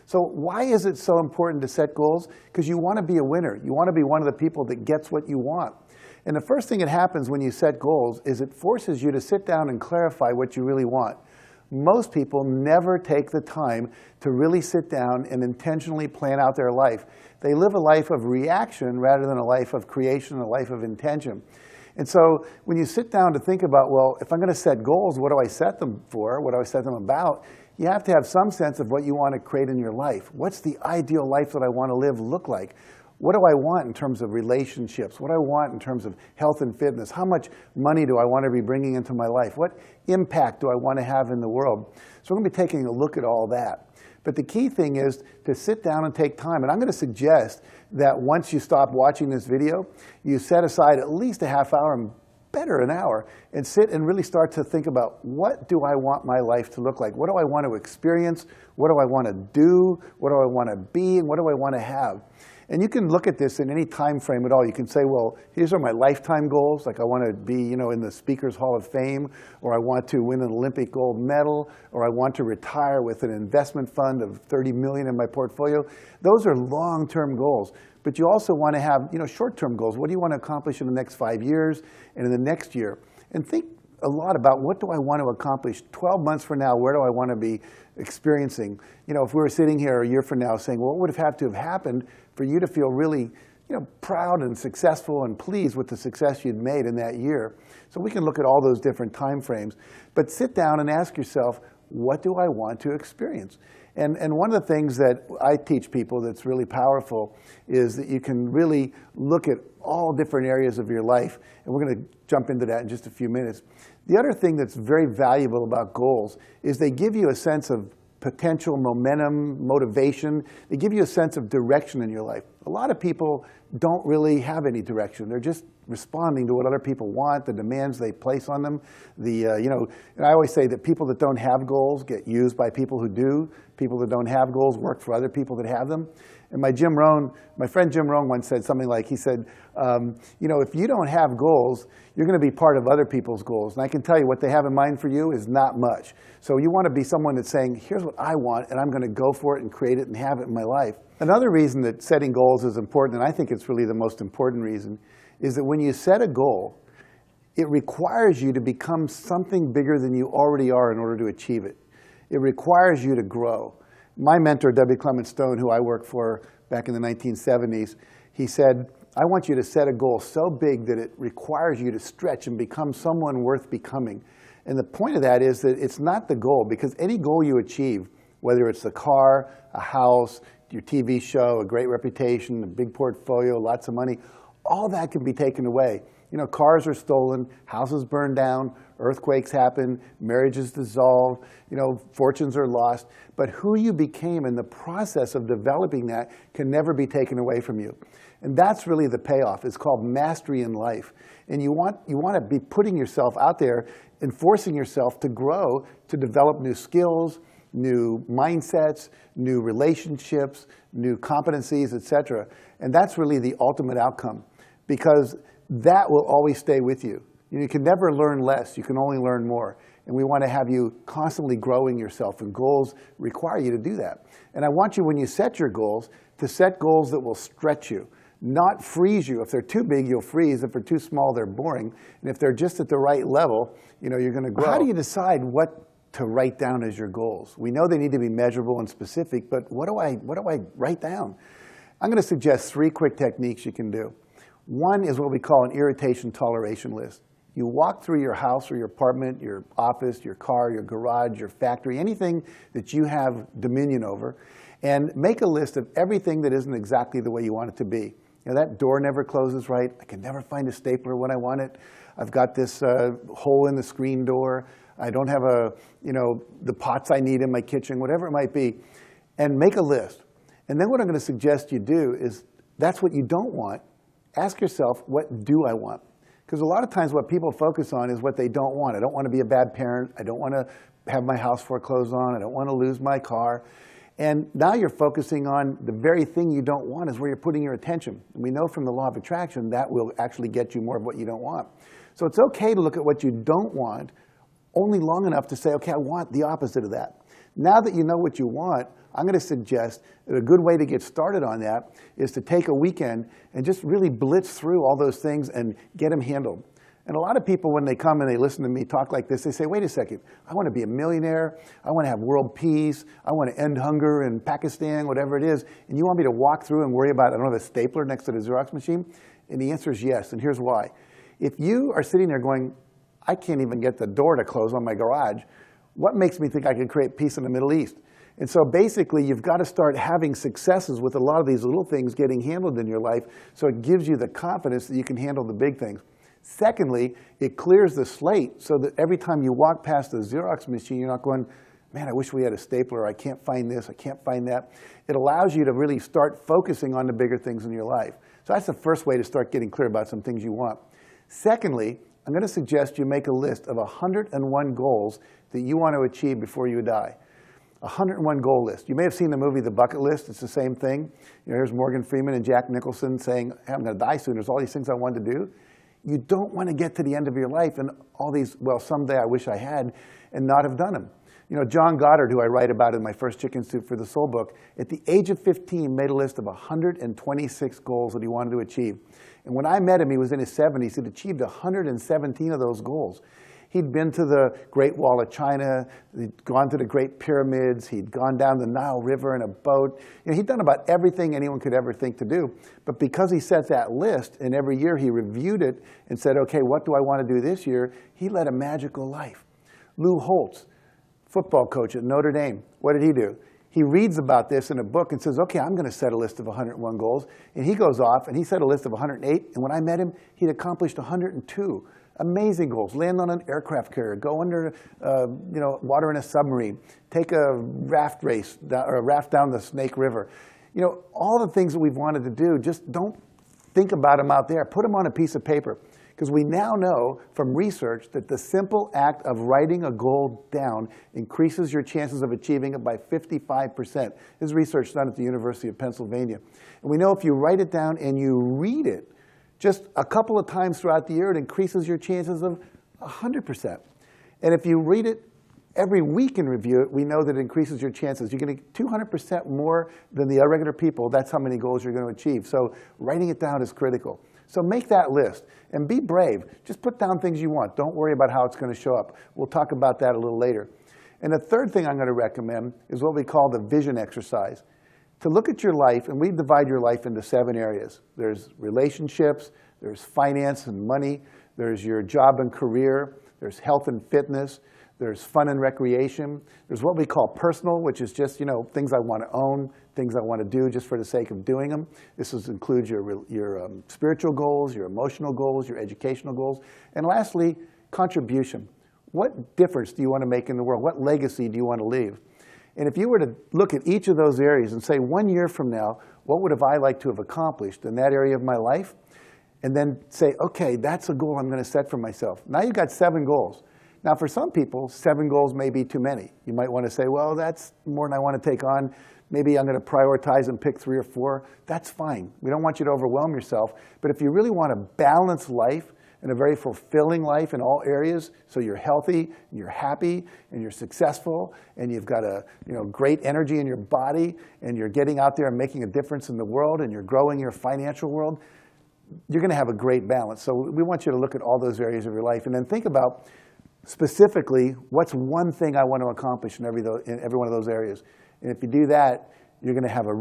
So why is it so important to set goals? Because you want to be a winner. You want to be one of the people that gets what you want. And the first thing that happens when you set goals is it forces you to sit down and clarify what you really want. Most people never take the time to really sit down and intentionally plan out their life. They live a life of reaction rather than a life of creation, a life of intention. And so when you sit down to think about, well, if I'm going to set goals, what do I set them for? What do I set them about? You have to have some sense of what you want to create in your life. What's the ideal life that I want to live look like? What do I want in terms of relationships? What do I want in terms of health and fitness? How much money do I want to be bringing into my life? What impact do I want to have in the world? So we're going to be taking a look at all that. But the key thing is to sit down and take time. And I'm going to suggest that once you stop watching this video, you set aside at least a half hour, and better an hour, and sit and really start to think about, what do I want my life to look like? What do I want to experience? What do I want to do? What do I want to be? And what do I want to have? And you can look at this in any time frame at all. You can say, well, these are my lifetime goals, like I want to be, in the Speakers Hall of Fame, or I want to win an Olympic gold medal, or I want to retire with an investment fund of $30 million in my portfolio. Those are long-term goals. But you also want to have, short-term goals. What do you want to accomplish in the next 5 years and in the next year? And think a lot about, what do I want to accomplish 12 months from now? Where do I want to be experiencing? If we were sitting here a year from now saying, well, what would have to have happened for you to feel really proud and successful and pleased with the success you'd made in that year? So we can look at all those different time frames. But sit down and ask yourself, what do I want to experience? And one of the things that I teach people that's really powerful is that you can really look at all different areas of your life. And we're going to jump into that in just a few minutes. The other thing that's very valuable about goals is they give you a sense of potential momentum, motivation. They give you a sense of direction in your life. A lot of people don't really have any direction. They're just responding to what other people want, the demands they place on them. And I always say that people that don't have goals get used by people who do. People that don't have goals work for other people that have them. And my friend Jim Rohn once said something like, he said, if you don't have goals, you're going to be part of other people's goals. And I can tell you what they have in mind for you is not much. So you want to be someone that's saying, here's what I want, and I'm going to go for it and create it and have it in my life. Another reason that setting goals is important, and I think it's really the most important reason, is that when you set a goal, it requires you to become something bigger than you already are in order to achieve it. It requires you to grow. My mentor, W. Clement Stone, who I worked for back in the 1970s, he said, I want you to set a goal so big that it requires you to stretch and become someone worth becoming. And the point of that is that it's not the goal, because any goal you achieve, whether it's a car, a house, your TV show, a great reputation, a big portfolio, lots of money, all that can be taken away. Cars are stolen, houses burn down, earthquakes happen, marriages dissolve, fortunes are lost. But who you became in the process of developing that can never be taken away from you. And that's really the payoff. It's called mastery in life. And you want to be putting yourself out there and forcing yourself to grow, to develop new skills, new mindsets, new relationships, new competencies, etc. And that's really the ultimate outcome, because that will always stay with you. You can never learn less. You can only learn more. And we want to have you constantly growing yourself, and goals require you to do that. And I want you, when you set your goals, to set goals that will stretch you, not freeze you. If they're too big, you'll freeze. If they're too small, they're boring. And if they're just at the right level, you're going to grow. How do you decide what to write down as your goals? We know they need to be measurable and specific, but what do I write down? I'm going to suggest 3 quick techniques you can do. One is what we call an irritation toleration list. You walk through your house or your apartment, your office, your car, your garage, your factory, anything that you have dominion over, and make a list of everything that isn't exactly the way you want it to be. That door never closes right. I can never find a stapler when I want it. I've got this hole in the screen door. I don't have the pots I need in my kitchen, whatever it might be. And make a list. And then what I'm going to suggest you do is, that's what you don't want. Ask yourself, what do I want? Because a lot of times what people focus on is what they don't want. I don't want to be a bad parent. I don't want to have my house foreclosed on. I don't want to lose my car. And now you're focusing on the very thing you don't want is where you're putting your attention. And we know from the law of attraction that will actually get you more of what you don't want. So it's okay to look at what you don't want only long enough to say, okay, I want the opposite of that. Now that you know what you want, I'm going to suggest that a good way to get started on that is to take a weekend and just really blitz through all those things and get them handled. And a lot of people, when they come and they listen to me talk like this, they say, wait a second, I want to be a millionaire, I want to have world peace, I want to end hunger in Pakistan, whatever it is, and you want me to walk through and worry about, I don't know, the stapler next to the Xerox machine? And the answer is yes, and here's why. If you are sitting there going, I can't even get the door to close on my garage, what makes me think I can create peace in the Middle East? And so basically, you've got to start having successes with a lot of these little things getting handled in your life, so it gives you the confidence that you can handle the big things. Secondly, it clears the slate so that every time you walk past the Xerox machine, you're not going, man, I wish we had a stapler, I can't find this, I can't find that. It allows you to really start focusing on the bigger things in your life. So that's the first way to start getting clear about some things you want. Secondly, I'm going to suggest you make a list of 101 goals that you want to achieve before you die. 101 goal list. You may have seen the movie The Bucket List. It's the same thing. You know, here's Morgan Freeman and Jack Nicholson saying, hey, I'm going to die soon. There's all these things I wanted to do. You don't want to get to the end of your life and all these, well, someday I wish I had, and not have done them. You know, John Goddard, who I write about in my first Chicken Soup for the Soul book, at the age of 15 made a list of 126 goals that he wanted to achieve. And when I met him, he was in his 70s. He'd achieved 117 of those goals. He'd been to the Great Wall of China, he'd gone to the Great Pyramids, he'd gone down the Nile River in a boat. You know, he'd done about everything anyone could ever think to do. But because he set that list, and every year he reviewed it and said, okay, what do I want to do this year? He led a magical life. Lou Holtz, football coach at Notre Dame, what did he do? He reads about this in a book and says, okay, I'm going to set a list of 101 goals. And he goes off and he set a list of 108. And when I met him, he'd accomplished 102. Amazing goals. Land on an aircraft carrier, go under water in a submarine, take a raft race, or a raft down the Snake River. You know, all the things that we've wanted to do, just don't think about them out there. Put them on a piece of paper. Because we now know from research that the simple act of writing a goal down increases your chances of achieving it by 55%. This is research done at the University of Pennsylvania. And we know if you write it down and you read it, just a couple of times throughout the year, it increases your chances of 100%. And if you read it every week and review it, we know that it increases your chances. You're getting 200% more than the irregular people. That's how many goals you're going to achieve. So writing it down is critical. So make that list and be brave. Just put down things you want. Don't worry about how it's going to show up. We'll talk about that a little later. And the third thing I'm going to recommend is what we call the vision exercise. To look at your life, and we divide your life into 7 areas. There's relationships, there's finance and money, there's your job and career, there's health and fitness, there's fun and recreation, there's what we call personal, which is just, you know, things I want to own, things I want to do just for the sake of doing them. This includes your spiritual goals, your emotional goals, your educational goals. And lastly, contribution. What difference do you want to make in the world? What legacy do you want to leave? And if you were to look at each of those areas and say, 1 year from now, what would have I liked to have accomplished in that area of my life? And then say, okay, that's a goal I'm going to set for myself. Now you've got 7 goals. Now for some people, 7 goals may be too many. You might want to say, well, that's more than I want to take on. Maybe I'm going to prioritize and pick 3 or 4. That's fine. We don't want you to overwhelm yourself. But if you really want a balanced life, and a very fulfilling life in all areas, so you're healthy, and you're happy, and you're successful, and you've got a great energy in your body, and you're getting out there and making a difference in the world, and you're growing your financial world, you're going to have a great balance. So we want you to look at all those areas of your life, and then think about specifically what's one thing I want to accomplish in every one of those areas. And if you do that, you're going to have a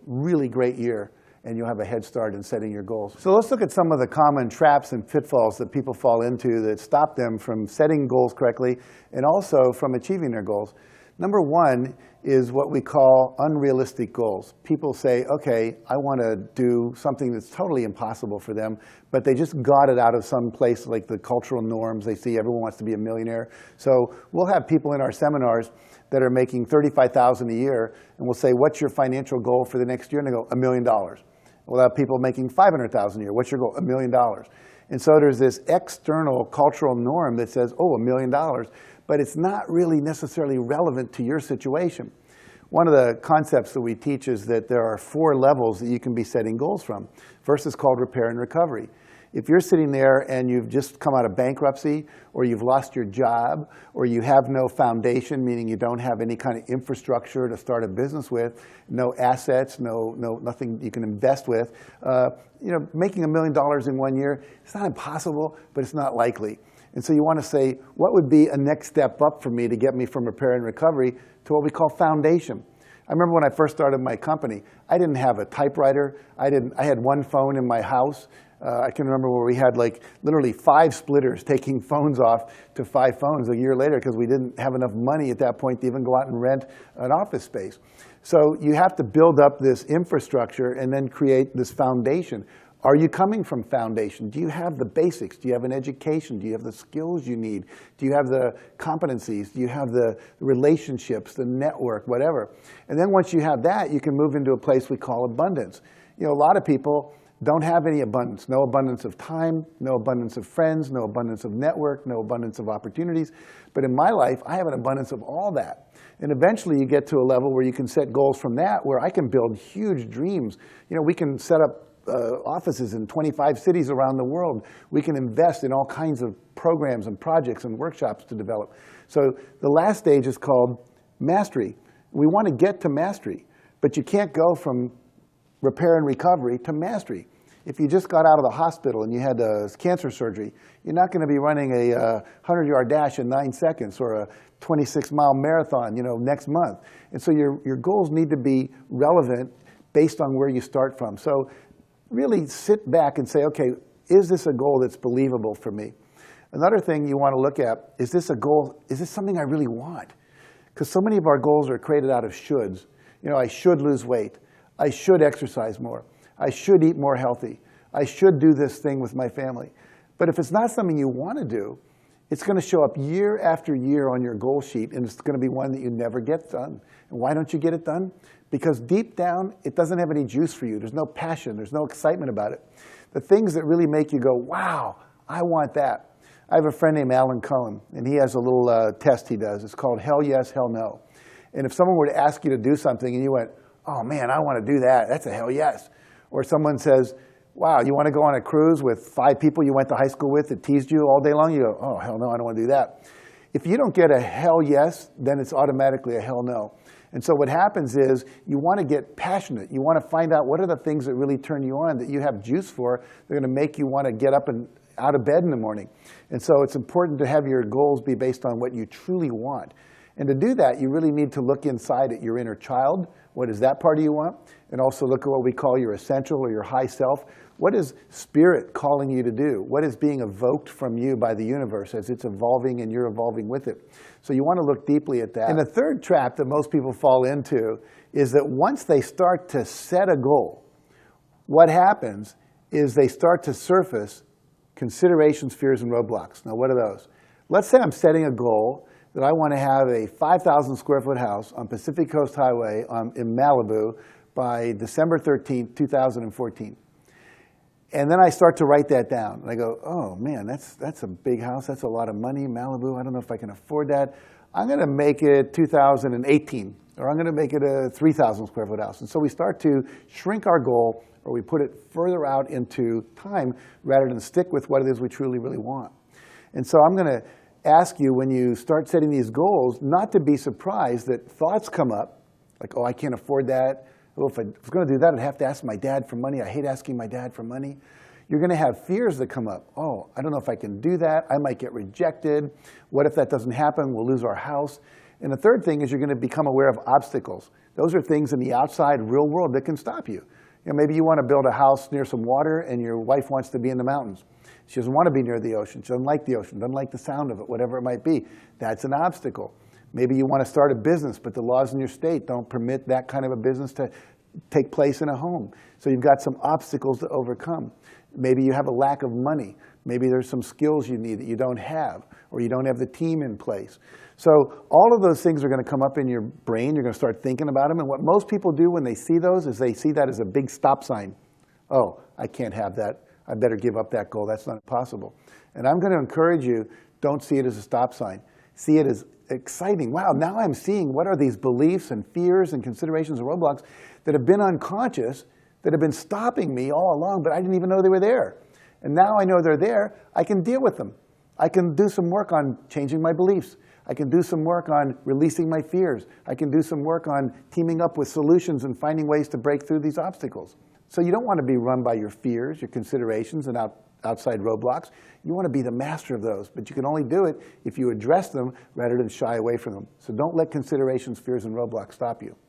really great year, and you'll have a head start in setting your goals. So let's look at some of the common traps and pitfalls that people fall into that stop them from setting goals correctly and also from achieving their goals. Number 1 is what we call unrealistic goals. People say, okay, I want to do something that's totally impossible for them, but they just got it out of some place like the cultural norms. They see everyone wants to be a millionaire. So we'll have people in our seminars that are making $35,000 a year, and we'll say, what's your financial goal for the next year? And they go, $1 million. We'll have people making $500,000 a year. What's your goal? $1 million. And so there's this external cultural norm that says, oh, $1 million, but it's not really necessarily relevant to your situation. One of the concepts that we teach is that there are 4 levels that you can be setting goals from. First is called repair and recovery. If you're sitting there and you've just come out of bankruptcy, or you've lost your job, or you have no foundation, meaning you don't have any kind of infrastructure to start a business with, no assets, nothing you can invest with, making $1 million in 1 year, it's not impossible, but it's not likely. And so you want to say, what would be a next step up for me to get me from repair and recovery to what we call foundation? I remember when I first started my company, I didn't have a typewriter. I had one phone in my house. I can remember where we had like literally 5 splitters taking phones off to 5 phones a year later because we didn't have enough money at that point to even go out and rent an office space. So you have to build up this infrastructure and then create this foundation. Are you coming from foundation? Do you have the basics? Do you have an education? Do you have the skills you need? Do you have the competencies? Do you have the relationships, the network, whatever? And then once you have that, you can move into a place we call abundance. A lot of people don't have any abundance. No abundance of time, no abundance of friends, no abundance of network, no abundance of opportunities. But in my life, I have an abundance of all that. And eventually you get to a level where you can set goals from that, where I can build huge dreams. We can set up offices in 25 cities around the world. We can invest in all kinds of programs and projects and workshops to develop. So the last stage is called mastery. We want to get to mastery, but you can't go from repair and recovery to mastery. If you just got out of the hospital and you had cancer surgery, you're not going to be running a 100-yard dash in 9 seconds or a 26-mile marathon, next month. And so your goals need to be relevant based on where you start from. So really sit back and say, okay, is this a goal that's believable for me? Another thing you want to look at, is this a goal, is this something I really want? Because so many of our goals are created out of shoulds. I should lose weight. I should exercise more. I should eat more healthy. I should do this thing with my family. But if it's not something you want to do, it's going to show up year after year on your goal sheet, and it's going to be one that you never get done. And why don't you get it done? Because deep down, it doesn't have any juice for you. There's no passion. There's no excitement about it. The things that really make you go, wow, I want that. I have a friend named Alan Cohen, and he has a little test he does. It's called Hell Yes, Hell No. And if someone were to ask you to do something and you went, oh man, I want to do that, that's a hell yes. Or someone says, wow, you want to go on a cruise with 5 people you went to high school with that teased you all day long? You go, oh, hell no, I don't want to do that. If you don't get a hell yes, then it's automatically a hell no. And so what happens is you want to get passionate. You want to find out what are the things that really turn you on, that you have juice for, they're going to make you want to get up and out of bed in the morning. And so it's important to have your goals be based on what you truly want. And to do that, you really need to look inside at your inner child. What is that part of you want? And also look at what we call your essential or your high self. What is spirit calling you to do? What is being evoked from you by the universe as it's evolving and you're evolving with it? So you want to look deeply at that. And the third trap that most people fall into is that once they start to set a goal, what happens is they start to surface considerations, fears, and roadblocks. Now, what are those? Let's say I'm setting a goal that I want to have a 5,000 square foot house on Pacific Coast Highway in Malibu by December 13th, 2014. And then I start to write that down. And I go, oh man, that's a big house. That's a lot of money. Malibu, I don't know if I can afford that. I'm going to make it 2018, or I'm going to make it a 3,000 square foot house. And so we start to shrink our goal, or we put it further out into time rather than stick with what it is we truly, really want. And so I'm going to ask you, when you start setting these goals, not to be surprised that thoughts come up, like, oh, I can't afford that. Oh, if I was going to do that, I'd have to ask my dad for money. I hate asking my dad for money. You're going to have fears that come up. Oh, I don't know if I can do that. I might get rejected. What if that doesn't happen? We'll lose our house. And the third thing is you're going to become aware of obstacles. Those are things in the outside real world that can stop you. Maybe you want to build a house near some water and your wife wants to be in the mountains. She doesn't want to be near the ocean. She doesn't like the ocean, doesn't like the sound of it, whatever it might be. That's an obstacle. Maybe you want to start a business, but the laws in your state don't permit that kind of a business to take place in a home. So you've got some obstacles to overcome. Maybe you have a lack of money. Maybe there's some skills you need that you don't have, or you don't have the team in place. So all of those things are going to come up in your brain. You're going to start thinking about them. And what most people do when they see those is they see that as a big stop sign. Oh, I can't have that. I better give up that goal. That's not possible. And I'm going to encourage you, don't see it as a stop sign. See it as exciting. Wow, now I'm seeing what are these beliefs and fears and considerations and roadblocks that have been unconscious, that have been stopping me all along, but I didn't even know they were there. And now I know they're there, I can deal with them. I can do some work on changing my beliefs. I can do some work on releasing my fears. I can do some work on teaming up with solutions and finding ways to break through these obstacles. So you don't want to be run by your fears, your considerations, and outside roadblocks. You want to be the master of those, but you can only do it if you address them rather than shy away from them. So don't let considerations, fears, and roadblocks stop you.